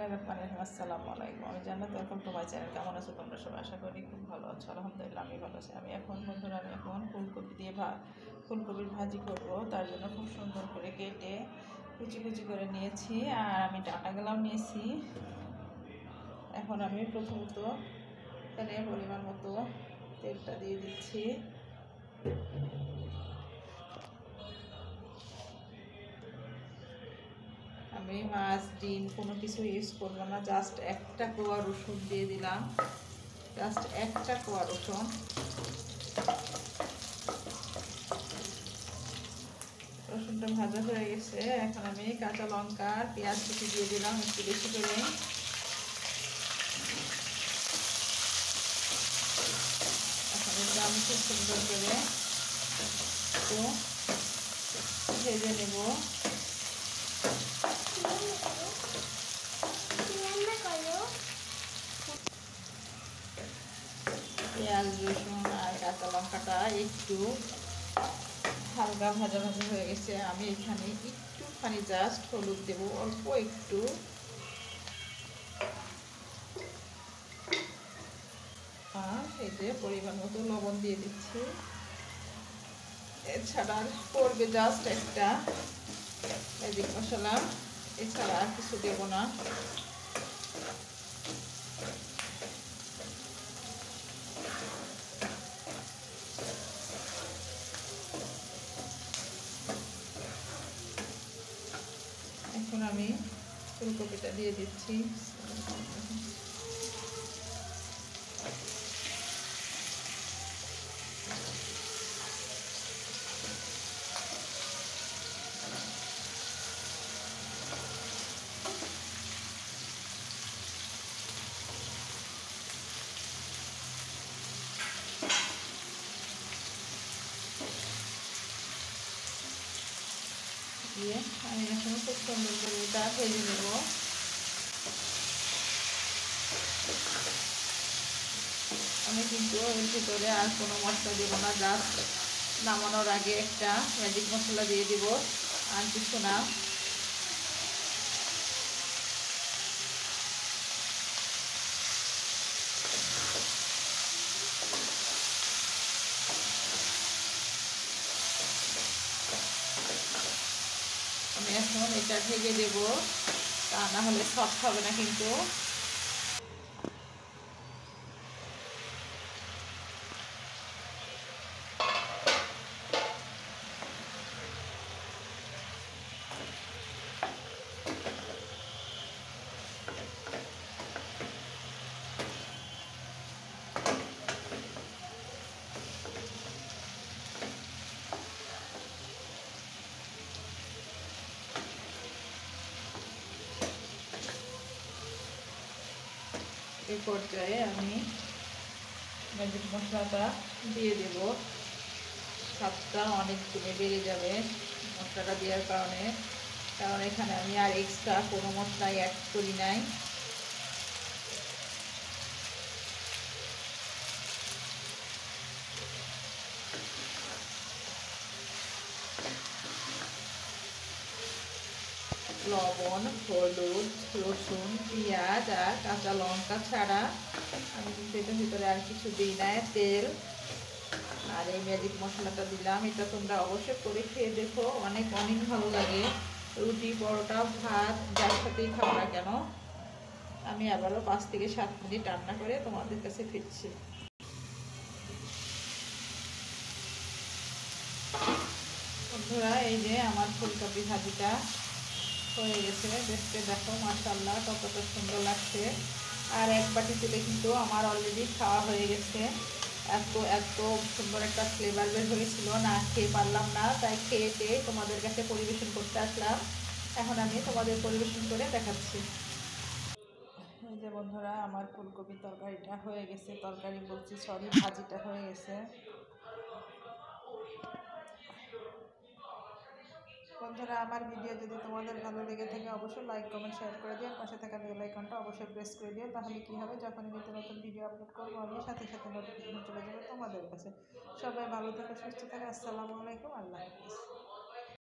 বিসমিল্লাহিররহমানিররহিম। আসসালামু আলাইকুম। আমি জান্নাত, ওয়েলকাম টু মাই চ্যানেল। কেমন আছো তোমরা সবাই? আশা করি খুব ভালো আছো। আলহামদুলিল্লাহ আমি ভালো আছি। আমি এখন ফুলকপি দিয়ে ফুলকপির ভাজি করব। তার জন্য খুব সুন্দর করে কেটে কুচি কুচি করে নিয়েছি, আর আমি ডাঁটাগুলাও নিয়েছি। এখন আমি প্রথমত এখানে পরিমাণ মতো তেলটা দিয়ে দিচ্ছি। আমি মাছ ডিম কোনো কিছু ইউজ করবো না, জাস্ট একটা কোয়া রসুন দিয়ে দিলাম, জাস্ট একটা কোয়া রসুন। রসুনটা ভাজা হয়ে গেছে। এখন আমি কাঁচা লঙ্কা পেঁয়াজ কুচি দিয়ে দিলাম একটু বেশি করে। এখন এটা আমি খুব সুন্দর করে একটু ভেজে নেব। পেঁয়াজ রসুন আর কাঁচা লঙ্কাটা একটু হালকা ভাজা ভাজা হয়ে গেছে। আমি এখানে একটুখানি জাস্ট হলুদ দেব, অল্প একটু। আর এই যে পরিমাণ মতো লবণ দিয়ে দিচ্ছি। এছাড়া করবে জাস্ট একটা ম্যাজিক মশলা, এছাড়া আর কিছু দেব না। এখন আমি ফুলকপিটা দিয়ে দিচ্ছি। দিয়ে আমি এখন খুব সুন্দর করে এটা ভেজে নেব। আমি কিন্তু এর ভিতরে আর কোনো মশলা দেবো না, জাস্ট নামানোর আগে একটা ম্যাজিক মশলা দিয়ে দিব, আর কিছু না। আমি এখন এটা ঢেকে দেবো, তা না হলে সফট হবে না কিন্তু। এই পর্যায়ে আমি ম্যাজিক মশলাটা দিয়ে দেব। স্বাদটা অনেক গুণে বেড়ে যাবে মশলাটা দেওয়ার কারণে, কারণ এখানে আমি আর এক্সট্রা কোনো মশলাই অ্যাড করি নাই। লবণ, হলুদ, রসুন, পেঁয়াজ আর কাঁচা লঙ্কা ছাড়া আমি কিন্তু এটার ভিতরে আর কিছু দিই না। তেল আর এই ম্যাজিক মশলাটা দিলাম। এটা তোমরা অবশ্যই করে খেয়ে দেখো, অনেক অনেক ভালো লাগে। রুটি, পরোটা, ভাত যার সাথেই খাও না কেন। আমি আবারও 5 থেকে 7 মিনিট রান্না করে তোমাদের কাছে ফিরছি। বন্ধুরা, এই যে আমার ফুলকপি ভাজিটা হয়ে গেছে। দেখতে দেখো মাশাআল্লাহ কতটা সুন্দর লাগছে। আর এক বাটি তুলে কিন্তু আমার অলরেডি খাওয়া হয়ে গেছে। এত এত সুন্দর একটা ফ্লেভার বের হয়েছিল, না খেয়ে পারলাম না, তাই খেয়ে তোমাদের কাছে পরিবেশন করতে আসলাম। এখন আমি তোমাদের পরিবেশন করে দেখাচ্ছি। এই যে বন্ধুরা, আমার ফুলকপি তরকারিটা হয়ে গেছে, তরকারি বলছি সরি, ভাজিটা হয়ে গেছে। বন্ধুরা, আমার ভিডিও যদি তোমাদের ভালো লেগে থাকে অবশ্যই লাইক কমেন্ট শেয়ার করে দিও, পাশে থাকা বেল আইকনটা অবশ্যই প্রেস করে দিও। তাহলে কী হবে, যখন নিত্য নতুন ভিডিও আপলোড করবো আমি সাথে সাথে নোটিফিকেশন চলে যাবে তোমাদের কাছে। সবাই ভালো থাকে, সুস্থ থাকে। আসসালামু আলাইকুম, আল্লাহ হাফিজ।